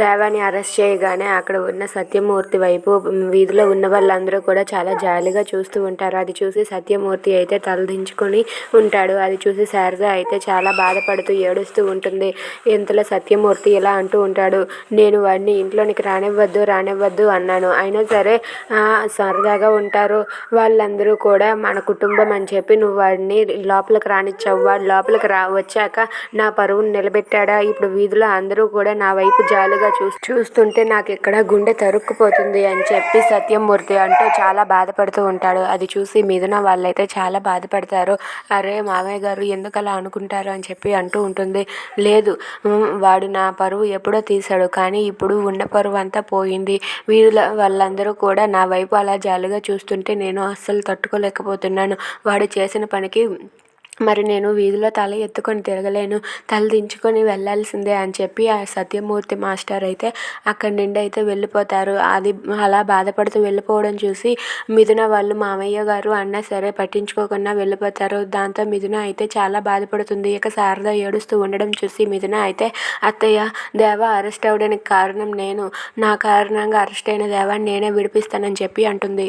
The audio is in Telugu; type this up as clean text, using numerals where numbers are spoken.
దేవాని అరెస్ట్ చేయగానే అక్కడ ఉన్న సత్యమూర్తి వైపు వీధిలో ఉన్న వాళ్ళందరూ కూడా చాలా జాలిగా చూస్తూ ఉంటారు. అది చూసి సత్యమూర్తి అయితే తలదించుకొని ఉంటాడు. అది చూసి శారద అయితే చాలా బాధపడుతూ ఏడుస్తూ ఉంటుంది. ఇంతలో సత్యమూర్తి ఇలా అంటూ ఉంటాడు, నేను వాడిని ఇంట్లోనికి రానివ్వద్దు అన్నాను. అయినా సరే సరదాగా ఉంటారు వాళ్ళందరూ కూడా, మన కుటుంబం అని చెప్పి నువ్వు వాడిని లోపలికి రానిచ్చావు. వాడు లోపలికి వచ్చాక నా పరువును నిలబెట్టాడా? ఇప్పుడు వీధిలో అందరూ కూడా నా వైపు జాలిగా చూస్తుంటే నాకు ఇక్కడ గుండె తరుక్కుపోతుంది అని చెప్పి సత్యమూర్తి అంటూ చాలా బాధపడుతూ ఉంటాడు. అది చూసి మిథున వాళ్ళైతే చాలా బాధపడతారు. అరే మామయ్య గారు ఎందుకు అలా అనుకుంటారు అని చెప్పి అంటూ ఉంటుంది. లేదు, వాడు నా పరువు ఎప్పుడో తీశాడు, కానీ ఇప్పుడు ఉన్న పరువు అంతా పోయింది. వీధిలో వాళ్ళందరూ కూడా నా వైపు అలా జాలిగా చూస్తుంటే నేను అస్సలు తట్టుకోలేకపోతున్నాను. వాడు చేసిన పనికి మరి నేను వీధిలో తల ఎత్తుకొని తిరగలేను, తల దించుకొని వెళ్ళాల్సిందే అని చెప్పి ఆ సత్యమూర్తి మాస్టర్ అయితే అక్కడి నుండి అయితే వెళ్ళిపోతారు. అది అలా బాధపడుతూ వెళ్ళిపోవడం చూసి మిథున వాళ్ళు మామయ్య గారు అన్నా సరే పట్టించుకోకుండా వెళ్ళిపోతారు. దాంతో మిథున అయితే చాలా బాధపడుతుంది. ఇక శారద ఏడుస్తూ ఉండడం చూసి మిథున అయితే, అత్తయ్య, దేవ అరెస్ట్ అవ్వడానికి కారణం నేను, నా కారణంగా అరెస్ట్ అయిన దేవాన్ని నేనే విడిపిస్తానని చెప్పి అంటుంది.